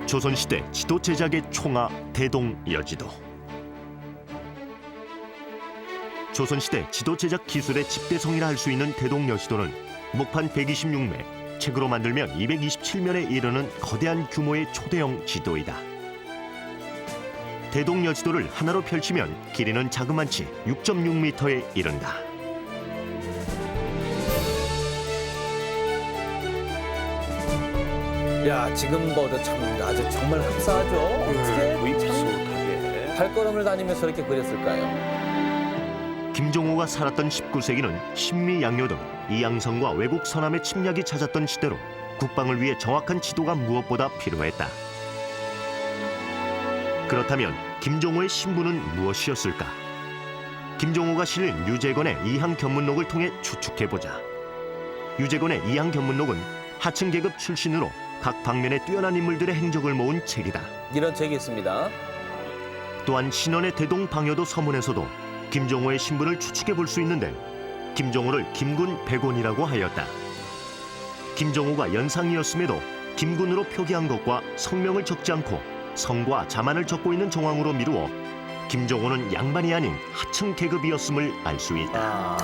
조선시대 지도 제작의 총아 대동여지도. 조선시대 지도 제작 기술의 집대성이라 할 수 있는 대동여지도는 목판 126매, 책으로 만들면 227면에 이르는 거대한 규모의 초대형 지도이다. 대동여지도를 하나로 펼치면 길이는 자그만치 6.6m에 이른다. 야, 지금 봐도 참 아주 정말 흡사하죠. 어떻게 참 발걸음을 다니면서 이렇게 그렸을까요? 김종호가 살았던 19세기는 신미 양요 등 이양성과 외국 서남의 침략이 잦았던 시대로 국방을 위해 정확한 지도가 무엇보다 필요했다. 그렇다면 김종호의 신분은 무엇이었을까? 김종호가 실린 유재권의 이항견문록을 통해 추측해보자. 유재권의 이항견문록은 하층 계급 출신으로 각 방면에 뛰어난 인물들의 행적을 모은 책이다. 이런 책이 있습니다. 또한 신원의 대동방여도 서문에서도 김종호의 신분을 추측해볼 수 있는데 김종호를 김군 백원이라고 하였다. 김종호가 연상이었음에도 김군으로 표기한 것과 성명을 적지 않고 성과 자만을 적고 있는 정황으로 미루어 김종호는 양반이 아닌 하층 계급이었음을 알 수 있다.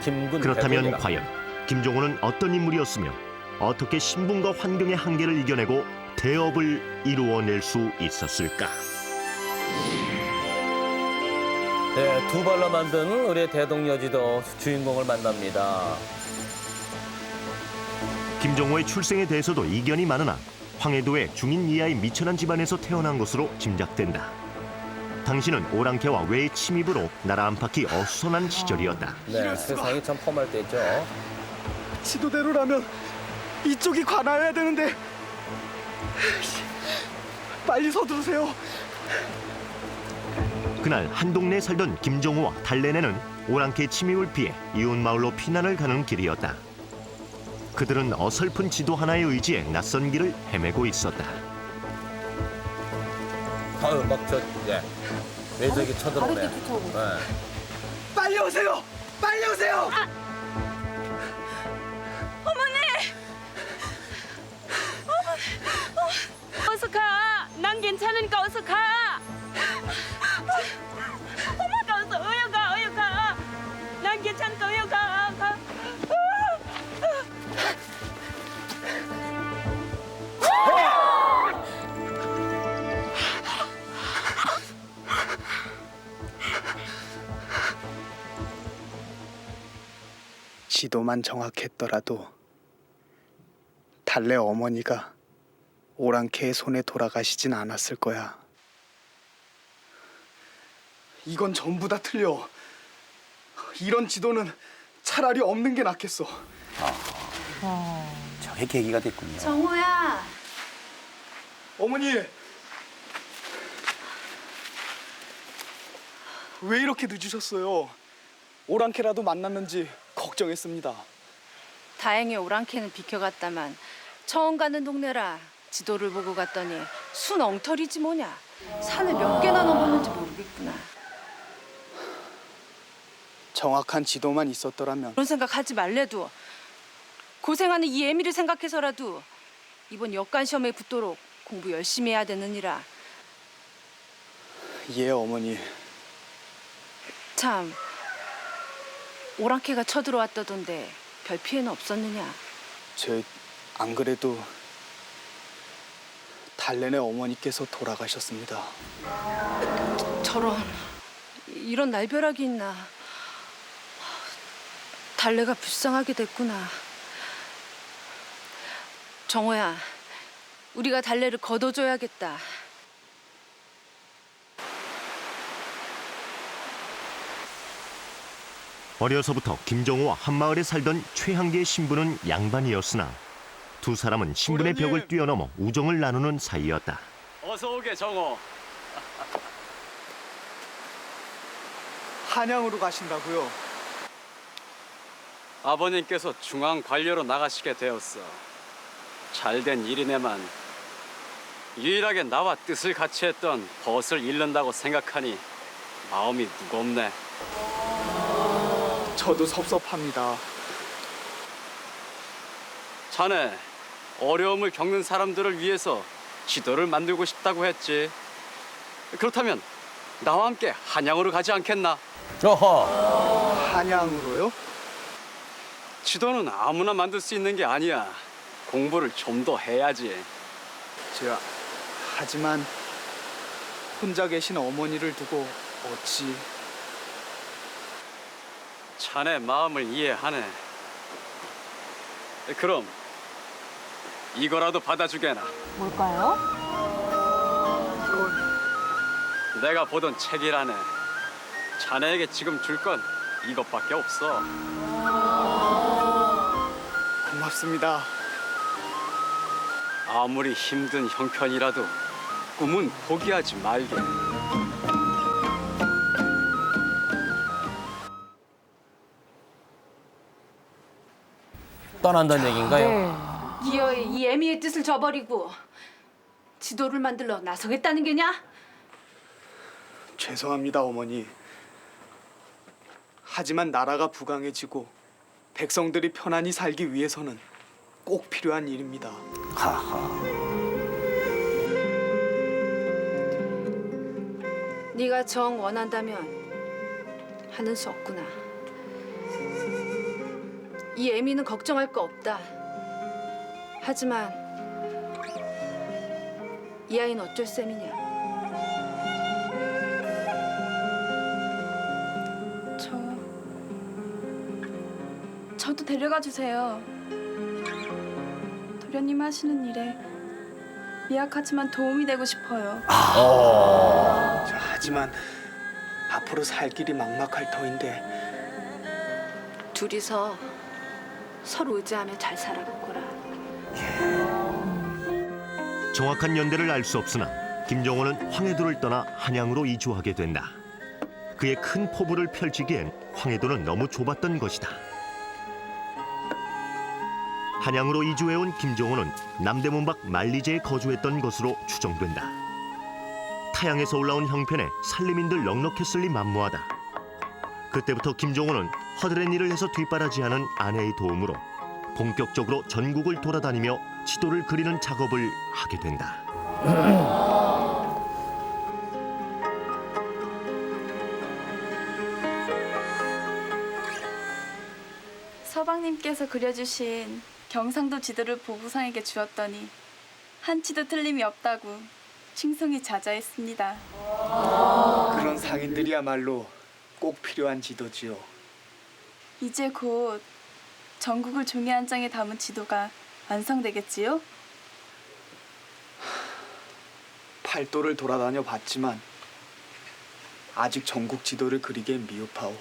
김군 그렇다면 백원이라. 과연 김종호는 어떤 인물이었으며 어떻게 신분과 환경의 한계를 이겨내고 대업을 이루어낼 수 있었을까? 네, 두 발로 만든 우리의 대동여지도 주인공을 만납니다. 김종호의 출생에 대해서도 이견이 많으나 황해도의 중인 이하의 미천한 집안에서 태어난 것으로 짐작된다. 당시는 오랑캐와 외의 침입으로 나라 안팎이 어수선한 시절이었다. 네, 세상이 참 험할 때죠. 지도대로라면 이쪽이 관하여야 되는데 빨리 서두르세요. 그날 한 동네에 살던 김종호와 달래내는 오랑캐 침입을 피해 이웃 마을로 피난을 가는 길이었다. 그들은 어설픈 지도 하나에 의지해 낯선 길을 헤매고 있었다. 아유, 왜 저기 쳐들어오네. 네. 빨리 오세요. 빨리 오세요. 어서 가. 난 괜찮으니까 어서 가. 어머가 어서 어여 가. 난 괜찮으니까 어여 가. 지도만 정확했더라도 달래 어머니가 오랑캐의 손에 돌아가시진 않았을 거야. 이건 전부 다 틀려. 이런 지도는 차라리 없는 게 낫겠어. 저게 계기가 됐군요. 정호야. 어머니, 왜 이렇게 늦으셨어요? 오랑캐라도 만났는지 걱정했습니다. 다행히 오랑캐는 비켜갔다만 처음 가는 동네라 지도를 보고 갔더니 순 엉터리지 뭐냐. 산을 몇 개나 넘었는지 모르겠구나. 정확한 지도만 있었더라면 그런 생각 하지 말래도 고생하는 이 애미를 생각해서라도 이번 역관 시험에 붙도록 공부 열심히 해야 되느니라. 예, 어머니. 참, 오랑캐가 쳐들어왔다던데 별 피해는 없었느냐? 안 그래도 달래네 어머니께서 돌아가셨습니다. 저런, 이런 날벼락이 있나. 달래가 불쌍하게 됐구나. 정호야, 우리가 달래를 걷어줘야겠다. 어려서부터 김종호와 한마을에 살던 최한계의 신분은 양반이었으나 두 사람은 신분의 벽을 뛰어넘어 우정을 나누는 사이였다. 어서 오게 정호. 한양으로 가신다고요? 아버님께서 중앙 관료로 나가시게 되었어. 잘된 일이네만 유일하게 나와 뜻을 같이 했던 벗을 잃는다고 생각하니 마음이 무겁네. 저도 섭섭합니다. 자네 어려움을 겪는 사람들을 위해서 지도를 만들고 싶다고 했지. 그렇다면 나와 함께 한양으로 가지 않겠나? 어허. 한양으로요? 지도는 아무나 만들 수 있는 게 아니야. 공부를 좀 더 해야지. 하지만 혼자 계신 어머니를 두고 어찌... 자네 마음을 이해하네. 그럼 이거라도 받아주게나. 뭘까요? 내가 보던 책이라네. 자네에게 지금 줄 건 이것밖에 없어. 고맙습니다. 아무리 힘든 형편이라도 꿈은 포기하지 말게. 떠난다는 얘기인가요? 네. 기어이 이 애미의 뜻을 저버리고 지도를 만들러 나서겠다는 게냐? 죄송합니다, 어머니. 하지만 나라가 부강해지고 백성들이 편안히 살기 위해서는 꼭 필요한 일입니다. 네가 정 원한다면 하는 수 없구나. 이 애미는 걱정할 거 없다. 하지만 이 아이는 어쩔 셈이냐? 저도 데려가 주세요. 도련님 하시는 일에 미약하지만 도움이 되고 싶어요. 하지만 앞으로 살 길이 막막할 터인데 둘이서 서로 의지하며 잘 살아보거라. 정확한 연대를 알 수 없으나 김정호는 황해도를 떠나 한양으로 이주하게 된다. 그의 큰 포부를 펼치기엔 황해도는 너무 좁았던 것이다. 한양으로 이주해온 김정호는 남대문 밖 만리제에 거주했던 것으로 추정된다. 타양에서 올라온 형편에 살림인들 넉넉했을 리 만무하다. 그때부터 김정호는 허드렛 일을 해서 뒷바라지하는 아내의 도움으로 본격적으로 전국을 돌아다니며 지도를 그리는 작업을 하게 된다. 서방님께서 그려주신 경상도 지도를 보부상에게 주었더니 한치도 틀림이 없다고 칭송이 자자했습니다. 그런 상인들이야말로 꼭 필요한 지도지요. 이제 곧 전국을 종이 한 장에 담은 지도가 완성되겠지요? 팔도를 돌아다녀 봤지만 아직 전국 지도를 그리기엔 미흡하오.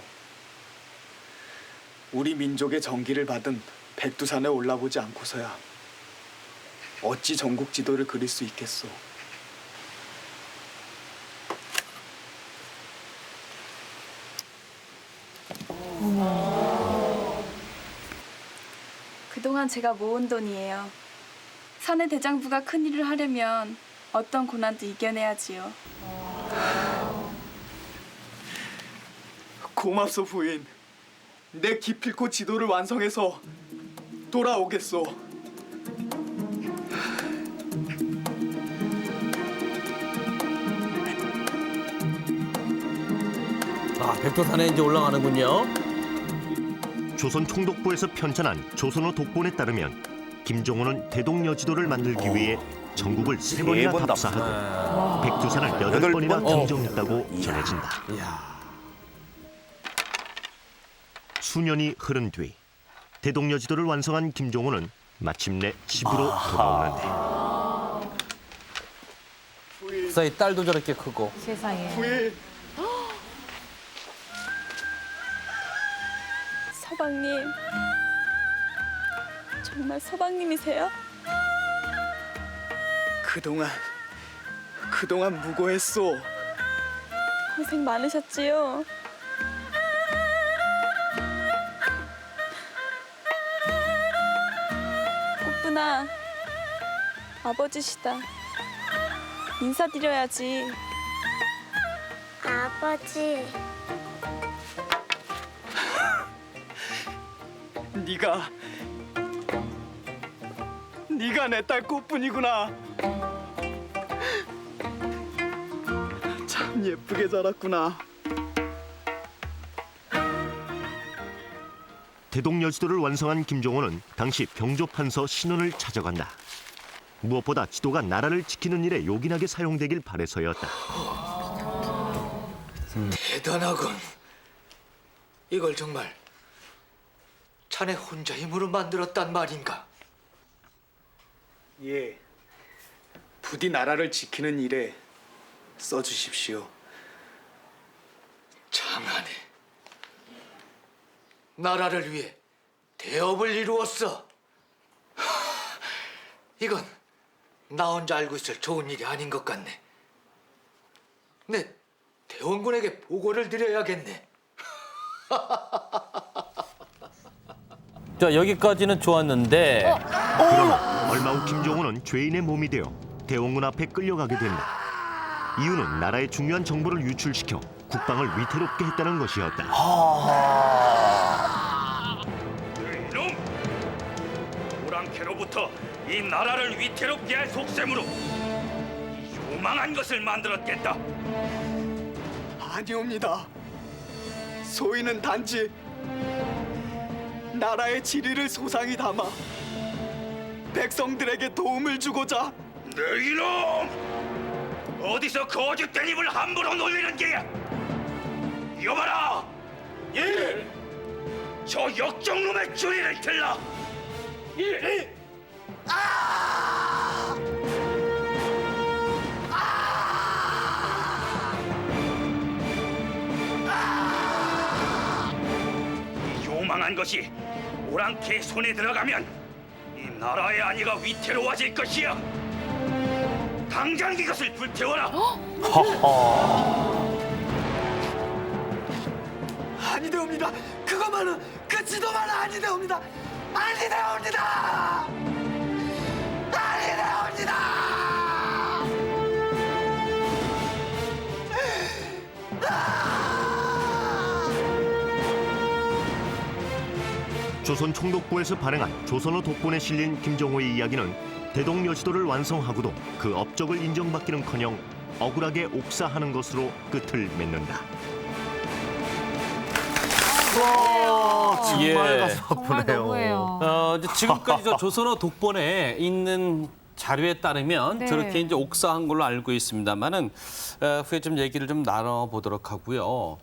우리 민족의 정기를 받은 백두산에 올라보지 않고서야 어찌 전국 지도를 그릴 수 있겠소. 그동안 제가 모은 돈이에요. 사내 대장부가 큰일을 하려면 어떤 고난도 이겨내야지요. 고맙소 부인. 내 기필코 지도를 완성해서 돌아오겠소. 백두산에 이제 올라가는군요. 조선 총독부에서 편찬한 조선어 독본에 따르면 김정호는 대동여지도를 만들기 위해 전국을 3번이나 답사하고 백두산을 8번이나 등정했다고 전해진다. 이야. 수년이 흐른 뒤 대동여지도를 완성한 김정호는 마침내 집으로 돌아오는데 사이 딸도 저렇게 크고. 세상에. 부인. 서방님, 정말 서방님이세요? 그동안 무고했소. 고생 많으셨지요? 꽃분아, 아버지시다. 인사드려야지. 아버지, 네가 내 딸 꽃분이구나. 참 예쁘게 자랐구나. 대동여지도를 완성한 김종호는 당시 병조판서 신원을 찾아간다. 무엇보다 지도가 나라를 지키는 일에 요긴하게 사용되길 바래서였다. 대단하군. 이걸 정말 자네 혼자 힘으로 만들었단 말인가? 예. 부디 나라를 지키는 일에 써주십시오. 장하네. 나라를 위해 대업을 이루었어. 이건 나 혼자 알고 있을 좋은 일이 아닌 것 같네. 내 대원군에게 보고를 드려야겠네. 자, 여기까지는 좋았는데 그러나 얼마 후 김종호는 죄인의 몸이 되어 대원군 앞에 끌려가게 된다. 이유는 나라의 중요한 정보를 유출시켜 국방을 위태롭게 했다는 것이었다. 이놈! 오랑캐로부터 이 나라를 위태롭게 할 속셈으로 이 요망한 것을 만들었겠다. 아니옵니다. 소인은 단지 나라의 지리를 소상히 담아 백성들에게 도움을 주고자. 네 이놈! 어디서 거짓된 입을 함부로 놀리는 게야? 여봐라! 예! 저 역정놈의 주리를 들라! 예! 이 요망한 것이 오랑캐의 손에 들어가면 이 나라의 안위가 위태로워질 것이야. 당장 이것을 불태워라. 아니되옵니다. 그것만은 그 지도만은 아니되옵니다. 아니되옵니다. 아니되옵니다. 조선 총독부에서 발행한 조선어 독본에 실린 김종호의 이야기는 대동여지도를 완성하고도 그 업적을 인정받기는커녕 억울하게 옥사하는 것으로 끝을 맺는다. 정말 가슴 아프네요. 이제 지금까지 저 조선어 독본에 있는 자료에 따르면 네. 저렇게 이제 옥사한 걸로 알고 있습니다만은 후에 좀 얘기를 좀 나눠보도록 하고요.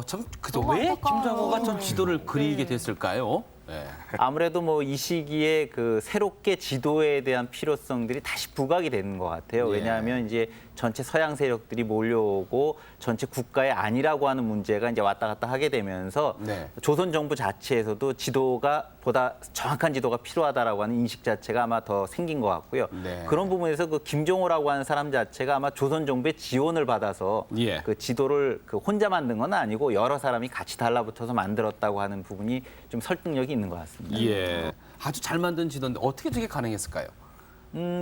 참 그도 왜 김정호가 전 지도를 그리게 됐을까요? 네. 아무래도 뭐 이 시기에 그 새롭게 지도에 대한 필요성들이 다시 부각이 되는 것 같아요. 예. 왜냐하면 이제 전체 서양 세력들이 몰려오고 전체 국가의 안이라고 하는 문제가 이제 왔다 갔다 하게 되면서 네. 조선 정부 자체에서도 지도가 보다 정확한 지도가 필요하다라고 하는 인식 자체가 아마 더 생긴 것 같고요. 네. 그런 부분에서 그 김종호라고 하는 사람 자체가 아마 조선 정부의 지원을 받아서 예. 그 지도를 그 혼자 만든 건 아니고 여러 사람이 같이 달라붙어서 만들었다고 하는 부분이 좀 설득력이 있는 것 같습니다. 예. 아주 잘 만든 지도인데 어떻게 저게 가능했을까요?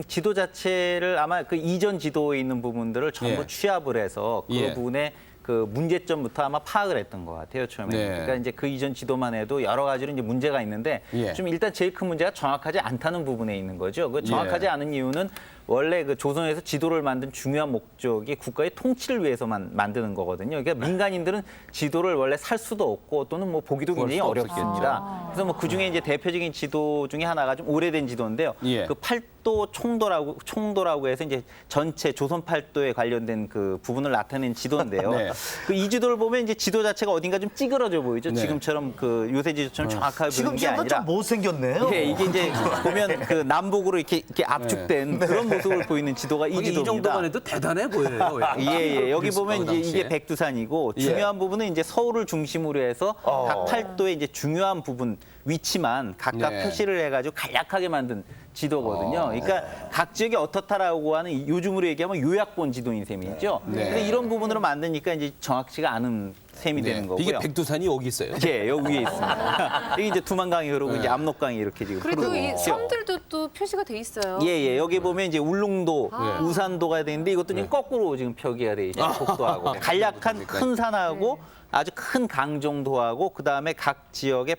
지도 자체를 아마 그 이전 지도에 있는 부분들을 전부 예. 취합을 해서 그 예. 부분에 그 문제점부터 아마 파악을 했던 것 같아요, 처음에. 네. 그러니까 이제 그 이전 지도만 해도 여러 가지로 이제 문제가 있는데 예. 좀 일단 제일 큰 문제가 정확하지 않다는 부분에 있는 거죠. 그 정확하지 예. 않은 이유는 원래 그 조선에서 지도를 만든 중요한 목적이 국가의 통치를 위해서만 만드는 거거든요. 그러니까 민간인들은 지도를 원래 살 수도 없고 또는 뭐 보기도 구할 굉장히 수도 어렵습니다. 그래서 뭐 그 중에 이제 대표적인 지도 중에 하나가 좀 오래된 지도인데요. 예. 그 팔도 총도라고 해서 이제 전체 조선 팔도에 관련된 그 부분을 나타낸 지도인데요. 네. 그 이 지도를 보면 이제 지도 자체가 어딘가 좀 찌그러져 보이죠. 네. 지금처럼 그 요새 지도처럼 정확하게 지금 보이는 게 약간 아니라. 좀 못생겼네요. 예, 이게 이제 보면 그 남북으로 이렇게 압축된 그런 모습을 보이는 지도가 이 이 지도입니다. 정도만 해도 대단해 보여요. 예. 여기 보면 이제 당시에. 이게 백두산이고 예. 중요한 부분은 이제 서울을 중심으로 해서 각 팔도의 이제 중요한 부분 위치만 각각 네. 표시를 해가지고 간략하게 만든 지도거든요. 그러니까 각 지역이 어떻다라고 하는 요즘으로 얘기하면 요약본 지도인 셈이죠. 네. 그래서 이런 부분으로 만드니까 이제 정확치가 않은 셈이 되는 거고요. 이게 백두산이 여기 있어요. 예, 여기 위에 있습니다. 여기 이제 두만강이 흐르고 이제 압록강이 이렇게 지금 그래도 흐르고 이 있죠. 섬들도 또 표시가 돼 있어요. 예. 여기 보면 이제 울릉도, 우산도가 되는데 이것도 지금 거꾸로 지금 표기가 돼 있죠. 복도하고. 간략한 큰 산하고 아주 큰 강 정도하고 그다음에 각 지역의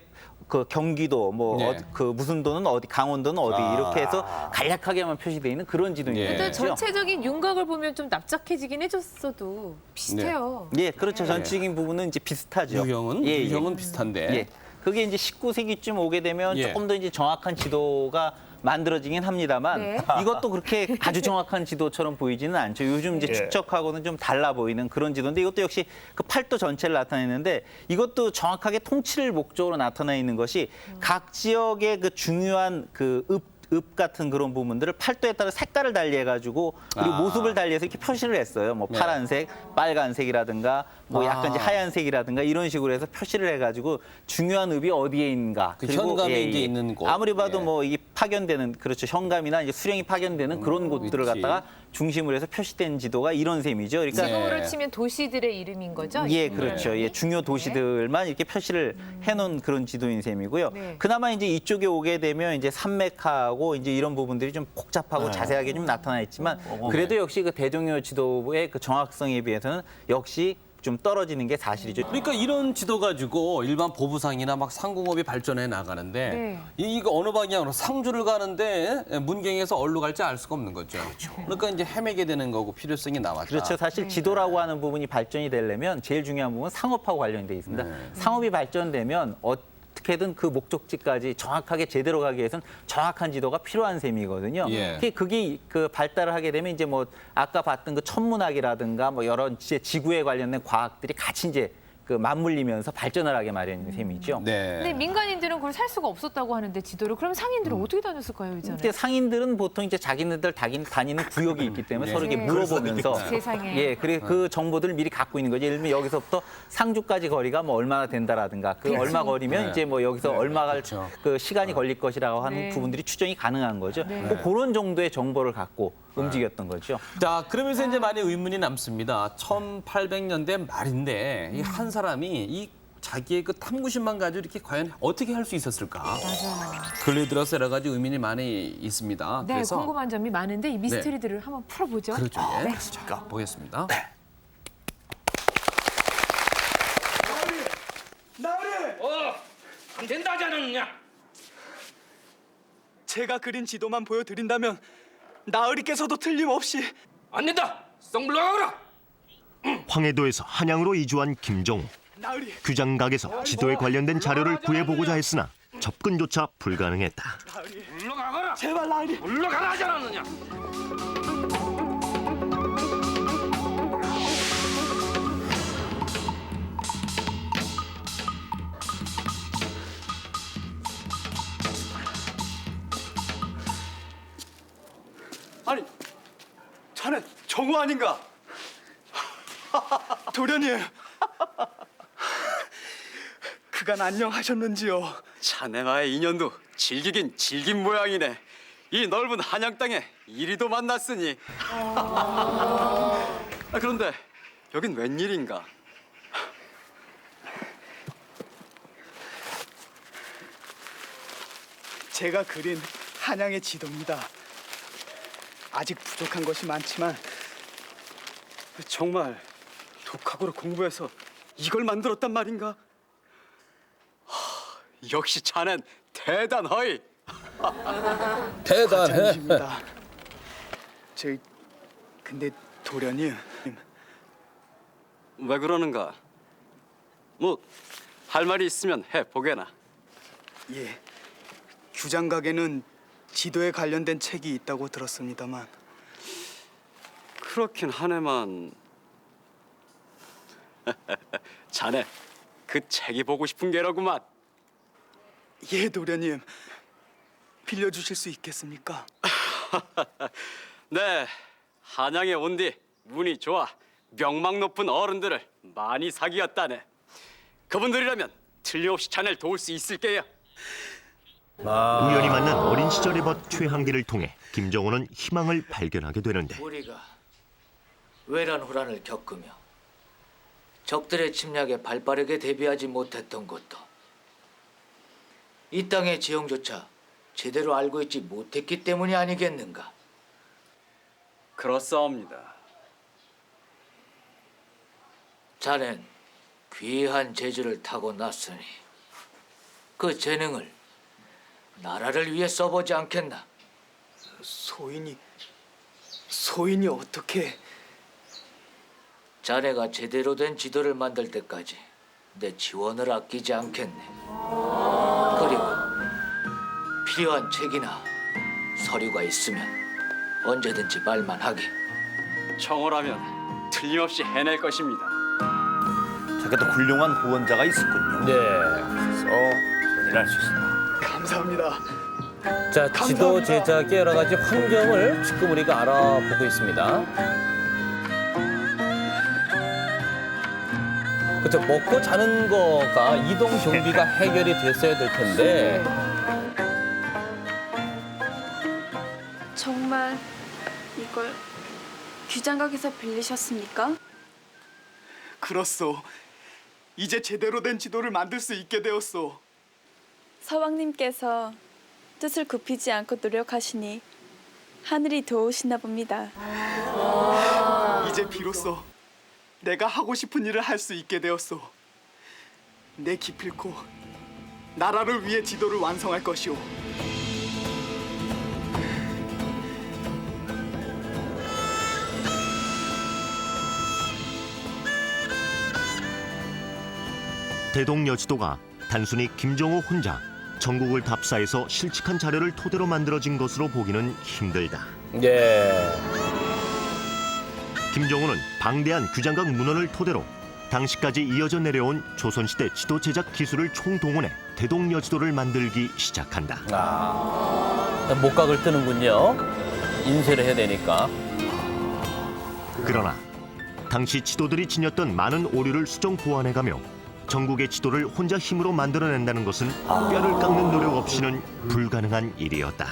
그 경기도 뭐 네. 그 무슨 도는 어디 강원도는 어디 이렇게 해서 간략하게만 표시되어 있는 그런 지도인 예. 근데 거죠. 전체적인 윤곽을 보면 좀 납작해지긴 해줬어도 비슷해요. 예, 그렇죠. 전체적인 부분은 이제 비슷하죠. 유형은 예, 예. 유형은 비슷한데. 예. 그게 이제 19세기쯤 오게 되면 예. 조금 더 이제 정확한 지도가 만들어지긴 합니다만 네. 이것도 그렇게 아주 정확한 지도처럼 보이지는 않죠. 요즘 이제 축척하고는 좀 달라 보이는 그런 지도인데 이것도 역시 그 팔도 전체를 나타내는데 이것도 정확하게 통치를 목적으로 나타나 있는 것이 각 지역의 그 중요한 그 읍 같은 그런 부분들을 팔도에 따라 색깔을 달리해가지고 그리고 모습을 달리해서 이렇게 표시를 했어요. 뭐 파란색, 빨간색이라든가 뭐 약간 이제 하얀색이라든가 이런 식으로 해서 표시를 해가지고 중요한 읍이 어디에 있는가. 그 현감이 이제 있는 곳. 아무리 봐도 뭐 이게 파견되는 그렇죠. 현감이나 이제 수령이 파견되는 그런 곳들을 그렇지. 갖다가 중심으로 해서 표시된 지도가 이런 셈이죠. 그러니까 지금으로 치면 도시들의 이름인 거죠? 예, 이 그렇죠. 모양이? 예, 중요 도시들만 이렇게 표시를 해놓은 그런 지도인 셈이고요. 네. 그나마 이제 이쪽에 오게 되면 이제 산맥하고 이제 이런 부분들이 좀 복잡하고 자세하게 좀 나타나 있지만 그래도 역시 그 대종료 지도의 그 정확성에 비해서는 역시 좀 떨어지는 게 사실이죠. 그러니까 이런 지도 가지고 일반 보부상이나 막 상공업이 발전해 나가는데 네. 이거 어느 방향으로 상주를 가는데 문경에서 어디로 갈지 알 수가 없는 거죠. 그러니까 이제 헤매게 되는 거고 필요성이 나왔다. 그렇죠. 사실 지도라고 하는 부분이 발전이 되려면 제일 중요한 부분은 상업하고 관련돼 있습니다. 상업이 발전되면 어떻게든 그 목적지까지 정확하게 제대로 가기 위해서는 정확한 지도가 필요한 셈이거든요. 예. 그게 그 발달을 하게 되면 이제 뭐 아까 봤던 그 천문학이라든가 뭐 여러 지구에 관련된 과학들이 같이 이제 그 맞물리면서 발전을 하게 마련인 셈이죠. 네. 근데 민간인들은 그걸 살 수가 없었다고 하는데 지도를 그럼 상인들은 어떻게 다녔을까요, 이전에? 근데 상인들은 보통 이제 자기네들 다니는 구역이 있기 때문에 서로 이렇게 물어보면서 세상에. 예, 그래 그 정보들을 미리 갖고 있는 거죠. 예를 들면 여기서부터 상주까지 거리가 뭐 얼마나 된다라든가 그 얼마 거리면 네. 이제 뭐 여기서 얼마가 그렇죠. 그 시간이 걸릴 것이라고 하는 네. 부분들이 추정이 가능한 거죠. 뭐 그런 정도의 정보를 갖고 움직였던 거죠. 자, 그러면서 이제 많이 의문이 남습니다. 1800년대 말인데 이 한 사람이 이 자기의 그 탐구심만 가지고 이렇게 과연 어떻게 할 수 있었을까? 맞아요. 근래 들어서 여러 가지 의문이 많이 있습니다. 네, 그래서 궁금한 점이 많은데 이 미스터리들을 한번 풀어보죠. 그렇죠. 예. 네. 자, 보겠습니다. 안 된다지 않았느냐? 제가 그린 지도만 보여드린다면 나으리께서도 틀림없이 안 된다. 썩 물러가거라. 황해도에서 한양으로 이주한 김종우. 나으리 규장각에서 지도에 관련된 자료를 구해보고자 했으나 접근조차 불가능했다. 물러가거라. 제발 나으리 물러가라 하지 않았느냐? 아니 자네 정우 아닌가? 도련님 그간 안녕하셨는지요? 자네와의 인연도 질기긴 질긴 모양이네. 이 넓은 한양 땅에 이리도 만났으니. 그런데 여긴 웬일인가? 제가 그린 한양의 지도입니다. 아직 부족한 것이 많지만 정말 독학으로 공부해서 이걸 만들었단 말인가? 역시 자넨 대단허이. 대단해. 자연입니다. 근데 도련님 왜 그러는가? 뭐 할 말이 있으면 해 보게나. 예 규장각에는 지도에 관련된 책이 있다고 들었습니다만 그렇긴 하네만 자네 그 책이 보고 싶은 게라구만. 예 도련님 빌려주실 수 있겠습니까? 네, 한양에 온 뒤 운이 좋아 명망 높은 어른들을 많이 사귀었다네. 그분들이라면 틀림없이 자네를 도울 수 있을게요. 우연히 만난 어린 시절의 벗 최한기를 통해 김정우는 희망을 발견하게 되는데 우리가 외란후란을 겪으며 적들의 침략에 발빠르게 대비하지 못했던 것도 이 땅의 지형조차 제대로 알고 있지 못했기 때문이 아니겠는가? 그렇사옵니다. 자넨 귀한 재주를 타고났으니 그 재능을 나라를 위해 써보지 않겠나? 소인이 어떻게... 자네가 제대로 된 지도를 만들 때까지 내 지원을 아끼지 않겠네. 그리고 필요한 책이나 서류가 있으면 언제든지 말만 하게. 청어라면 틀림없이 해낼 것입니다. 저게 또 훌륭한 후원자가 있었군요. 네. 그래서 일할 수 있습니다. 감사합니다. 자, 지도 제작의 여러 가지 환경을 지금 우리가 알아보고 있습니다. 그렇죠. 먹고 자는 거가 이동 경비가 해결이 됐어야 될 텐데. 정말 이걸 규장각에서 빌리셨습니까? 그렇소. 이제 제대로 된 지도를 만들 수 있게 되었소. 서왕님께서 뜻을 굽히지 않고 노력하시니 하늘이 도우시나 봅니다. 이제 비로소 내가 하고 싶은 일을 할 수 있게 되었소. 내 기필코 나라를 위해 지도를 완성할 것이오. 대동여지도가 단순히 김정호 혼자 전국을 답사해서 실측한 자료를 토대로 만들어진 것으로 보기는 힘들다. 예. 김정호는 방대한 규장각 문헌을 토대로 당시까지 이어져 내려온 조선시대 지도 제작 기술을 총동원해 대동여지도를 만들기 시작한다. 목각을 뜨는군요. 인쇄를 해야 되니까. 그러나 당시 지도들이 지녔던 많은 오류를 수정 보완해가며 전국의 지도를 혼자 힘으로 만들어낸다는 것은 뼈를 깎는 노력 없이는 불가능한 일이었다.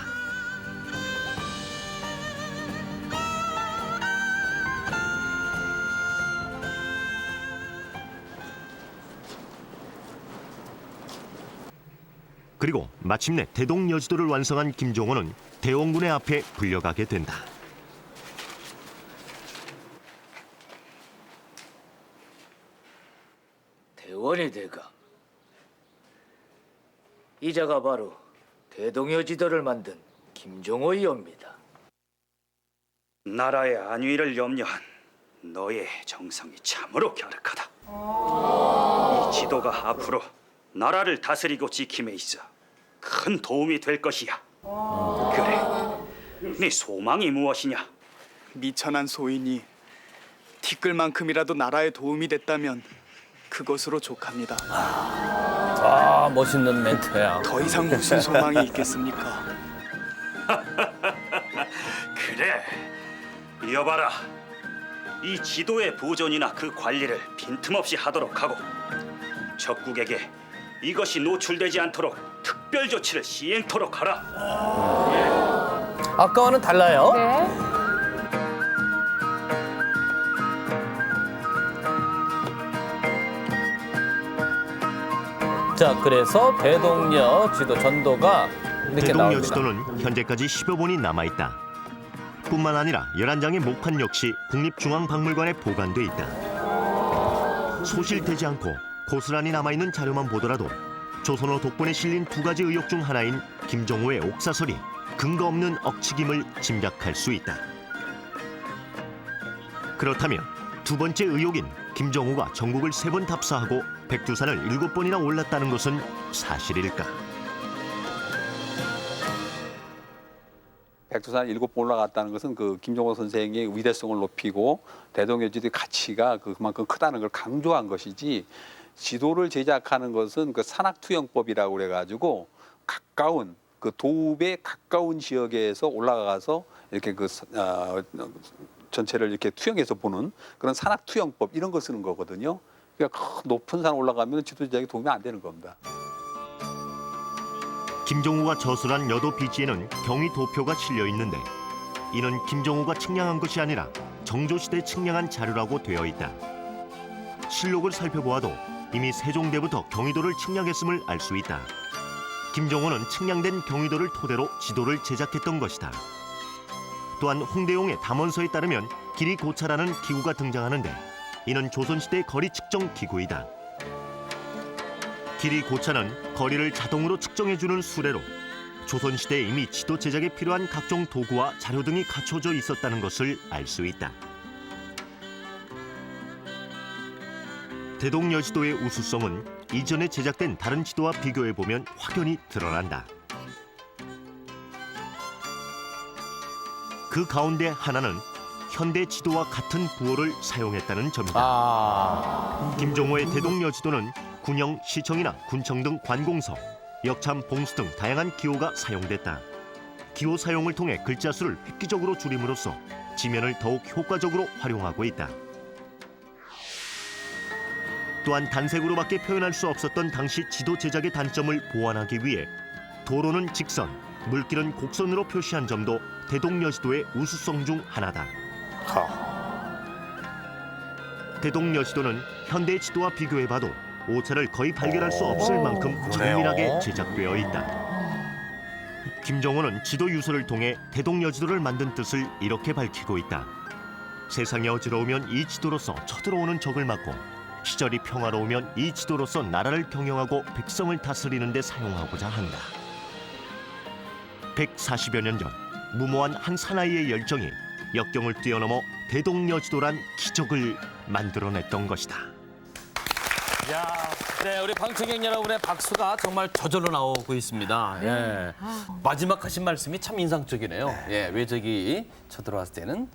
그리고 마침내 대동여지도를 완성한 김종호는 대원군의 앞에 불려가게 된다. 대원이 대가. 이자가 바로 대동여지도를 만든 김종호이옵니다. 나라의 안위를 염려한 너의 정성이 참으로 갸륵하다. 이 지도가 앞으로 나라를 다스리고 지킴에 있어 큰 도움이 될 것이야. 그래, 네 소망이 무엇이냐? 미천한 소인이 티끌만큼이라도 나라에 도움이 됐다면 그것으로 족합니다. 멋있는 멘트야. 더 이상 무슨 소망이 있겠습니까? 그래, 이어봐라. 이 지도의 보존이나 그 관리를 빈틈없이 하도록 하고 적국에게 이것이 노출되지 않도록 특별 조치를 시행토록 하라. 아까와는 달라요. 네. 자, 그래서 대동여지도 전도가 이렇게 나옵니다. 대동여지도는 현재까지 10여 본이 남아있다. 뿐만 아니라 11장의 목판 역시 국립중앙박물관에 보관돼 있다. 소실되지 않고 고스란히 남아있는 자료만 보더라도 조선어 독본에 실린 두 가지 의혹 중 하나인 김종호의 옥사설이 근거 없는 억측임을 짐작할 수 있다. 그렇다면 두 번째 의혹인 김종호가 전국을 3번 답사하고 백두산을 7번이나 올랐다는 것은 사실일까? 백두산 7번 올라갔다는 것은 그 김종호 선생의 위대성을 높이고 대동여지도의 가치가 그만큼 크다는 걸 강조한 것이지, 지도를 제작하는 것은 그 산악투영법이라고 그래가지고 가까운 그 도읍에 가까운 지역에서 올라가서 이렇게 그 전체를 이렇게 투영해서 보는 그런 산악투영법, 이런 거 쓰는 거거든요. 그러니까 높은 산 올라가면 지도 제작에 도움이 안 되는 겁니다. 김종호가 저술한 여도 비지에는 경위 도표가 실려 있는데 이는 김종호가 측량한 것이 아니라 정조시대 측량한 자료라고 되어 있다. 실록을 살펴보아도 이미 세종대부터 경위도를 측량했음을 알 수 있다. 김종호는 측량된 경위도를 토대로 지도를 제작했던 것이다. 또한 홍대용의 담원서에 따르면 길이 고차라는 기구가 등장하는데 이는 조선시대 거리 측정 기구이다. 길이 고차는 거리를 자동으로 측정해주는 수레로 조선시대에 이미 지도 제작에 필요한 각종 도구와 자료 등이 갖춰져 있었다는 것을 알 수 있다. 대동여지도의 우수성은 이전에 제작된 다른 지도와 비교해보면 확연히 드러난다. 그 가운데 하나는 현대 지도와 같은 부호를 사용했다는 점이다. 김종호의 대동여지도는 군영, 시청이나 군청 등 관공서, 역참, 봉수 등 다양한 기호가 사용됐다. 기호 사용을 통해 글자 수를 획기적으로 줄임으로써 지면을 더욱 효과적으로 활용하고 있다. 또한 단색으로밖에 표현할 수 없었던 당시 지도 제작의 단점을 보완하기 위해 도로는 직선, 물길은 곡선으로 표시한 점도 대동여지도의 우수성 중 하나다. 대동여지도는 현대 지도와 비교해봐도 오차를 거의 발견할 수 없을 만큼 정밀하게 제작되어 있다. 김종호는 지도 유서를 통해 대동여지도를 만든 뜻을 이렇게 밝히고 있다. 세상이 어지러우면 이 지도로서 쳐들어오는 적을 막고 시절이 평화로우면 이 지도로서 나라를 경영하고 백성을 다스리는 데 사용하고자 한다. 140여 년 전 무모한 한 사나이의 열정이 역경을 뛰어넘어 대동여지도란 기적을 만들어냈던 것이다. 야, 네, 우리 방청객 여러분의 박수가 정말 저절로 나오고 있습니다. 예. 마지막 하신 말씀이 참 인상적이네요. 예, 외적이 쳐들어왔을 때는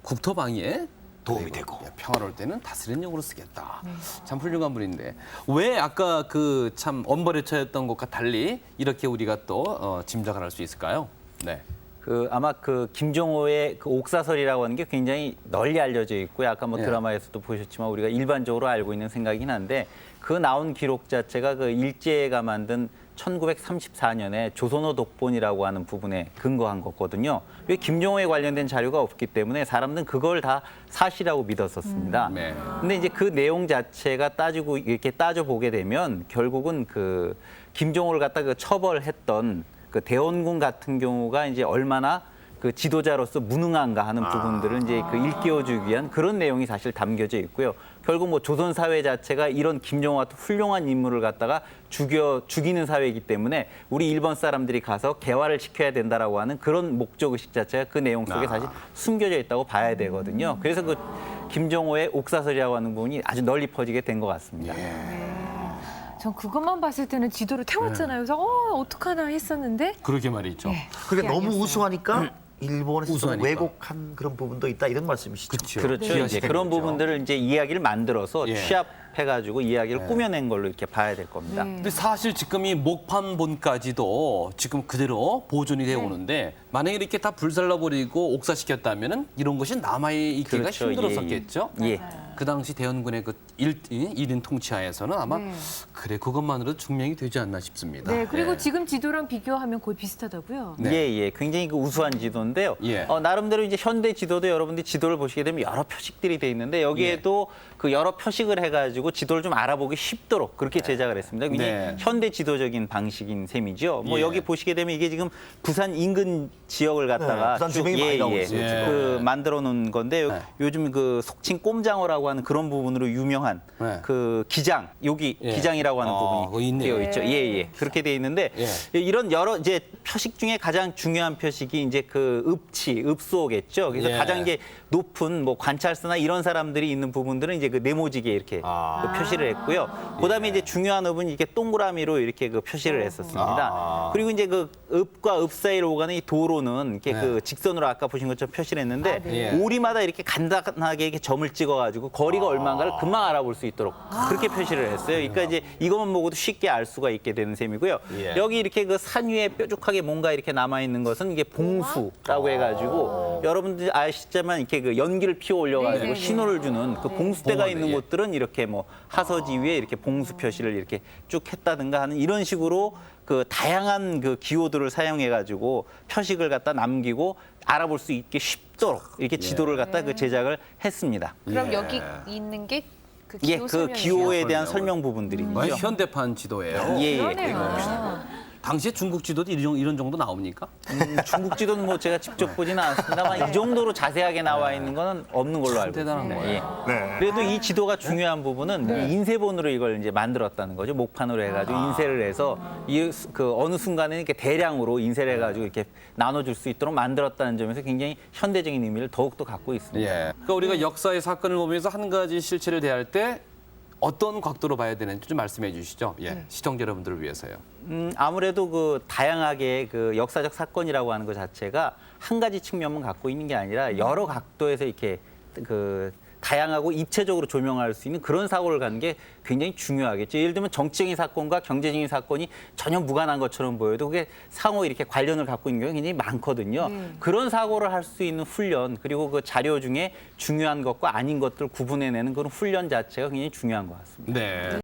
국토방위에 도움이 되고 평화로울 때는 다스리는 용으로 쓰겠다. 참 훌륭한 분인데 왜 아까 그 참 엄벌에 처했던 것과 달리 이렇게 우리가 또 짐작을 할 수 있을까요? 네. 아마 그 김종호의 그 옥사설이라고 하는 게 굉장히 널리 알려져 있고요. 아까 뭐 예. 드라마에서도 보셨지만 우리가 일반적으로 알고 있는 생각이긴 한데 그 나온 기록 자체가 그 일제가 만든 1934년에 조선어 독본이라고 하는 부분에 근거한 거거든요. 왜 김종호에 관련된 자료가 없기 때문에 사람들은 그걸 다 사실이라고 믿었었습니다. 네. 근데 이제 그 내용 자체가 이렇게 따져보게 되면 결국은 그 김종호를 갖다가 처벌했던 그 대원군 같은 경우가 이제 얼마나 그 지도자로서 무능한가 하는 부분들을 이제 그 일깨워주기 위한 그런 내용이 사실 담겨져 있고요. 결국 뭐 조선 사회 자체가 이런 김종호 같은 훌륭한 인물을 갖다가 죽이는 사회이기 때문에 우리 일본 사람들이 가서 개화를 시켜야 된다라고 하는 그런 목적의식 자체가 그 내용 속에 사실 숨겨져 있다고 봐야 되거든요. 그래서 그 김종호의 옥사설이라고 하는 부분이 아주 널리 퍼지게 된 것 같습니다. 전 그것만 봤을 때는 지도를 태웠잖아요. 그래서 어떡하나 했었는데. 그러게 말이죠. 그게 너무 알겠어요. 우수하니까 일본에서 좀 우수하니까. 왜곡한 그런 부분도 있다 이런 말씀이시죠. 그렇죠. 이제 그런 부분들을 이제 이야기를 만들어서 예. 취합해가지고 이야기를 꾸며낸 걸로 이렇게 봐야 될 겁니다. 근데 사실 지금 이 목판본까지도 지금 그대로 보존이 되어 오는데 만약에 이렇게 다 불살라버리고 옥사시켰다면은 이런 것이 남아있기가 그렇죠. 힘들었었겠죠. 예. 그 당시 대원군의 그 일인 통치하에서는 아마 그래 그것만으로도 증명이 되지 않나 싶습니다. 네, 그리고 예. 지금 지도랑 비교하면 거의 비슷하다고요. 네. 예. 굉장히 그 우수한 지도인데요. 예. 나름대로 이제 현대 지도도 여러분들이 지도를 보시게 되면 여러 표식들이 돼 있는데 여기에도 그 여러 표식을 해가지고 지도를 좀 알아보기 쉽도록 그렇게 제작을 했습니다. 굉장히 네. 현대 지도적인 방식인 셈이죠. 뭐 예. 여기 보시게 되면 이게 지금 부산 인근 지역을 갖다가 부산 주민이 많이 나오고 있어요, 지금. 그 만들어 놓은 건데 요즘 그 속칭 꼼장어라고 하는 그런 부분으로 유명한 그 기장 여기 기장이라고 하는 그거 부분이 있네요. 되어 있죠. 예. 그렇게 돼 있는데 이런 여러 이제 표식 중에 가장 중요한 표식이 이제 그 읍소겠죠. 그래서 예. 가장 이제 높은 뭐 관찰서나 이런 사람들이 있는 부분들은 이제 그 네모지게 이렇게 그 표시를 했고요. 그다음에 이제 중요한 읍은 이렇게 동그라미로 이렇게 그 표시를 했었습니다. 그리고 이제 그 읍과 읍 사이로 오가는 이 도로는 이렇게 그 직선으로 아까 보신 것처럼 표시를 했는데 오리마다 이렇게 간단하게 이렇게 점을 찍어가지고 거리가 얼마인가를 금방 알아볼 수 있도록 그렇게 표시를 했어요. 그러니까 이제 이것만 보고도 쉽게 알 수가 있게 되는 셈이고요. 여기 이렇게 그 산 위에 뾰족하게 뭔가 이렇게 남아 있는 것은 이게 봉수라고 해가지고 여러분들 아시지만 이렇게 그 연기를 피워 올려가지고 신호를 주는 그 봉수대가 있는 곳들은 이렇게 뭐 하서지 위에 이렇게 봉수 표시를 이렇게 쭉 했다든가 하는 이런 식으로 그 다양한 그 기호들을 사용해가지고 표식을 갖다 남기고 알아볼 수 있게 쉽도록 이렇게 지도를 갖다 그 제작을 했습니다. 그럼 여기 있는 게 그 기호 그 설명이에요? 기호에 대한 설명 부분들이죠. 현대판 지도예요. 예. 그러네요. 당시에 중국 지도도 이런 정도 나옵니까? 중국 지도는 뭐 제가 직접 보지는 않았습니다만 이 정도로 자세하게 나와 있는 거는 없는 걸로 알고 있습니다. 예. 그래도 이 지도가 중요한 부분은 인쇄본으로 이걸 이제 만들었다는 거죠. 목판으로 해가지고 인쇄를 해서 그 어느 순간에 이렇게 대량으로 인쇄를 해가지고 이렇게 나눠줄 수 있도록 만들었다는 점에서 굉장히 현대적인 의미를 더욱더 갖고 있습니다. 예. 그러니까 우리가 역사의 사건을 보면서 한 가지 실체를 대할 때 어떤 각도로 봐야 되는지 좀 말씀해 주시죠. 예. 시청자 여러분들을 위해서요. 아무래도 그 다양하게 그 역사적 사건이라고 하는 것 자체가 한 가지 측면만 갖고 있는 게 아니라 여러 각도에서 이렇게 그 다양하고 입체적으로 조명할 수 있는 그런 사고를 갖는 게 굉장히 중요하겠죠. 예를 들면 정치적인 사건과 경제적인 사건이 전혀 무관한 것처럼 보여도 그게 상호 이렇게 관련을 갖고 있는 경우가 굉장히 많거든요. 그런 사고를 할 수 있는 훈련 그리고 그 자료 중에 중요한 것과 아닌 것들을 구분해내는 그런 훈련 자체가 굉장히 중요한 것 같습니다. 네.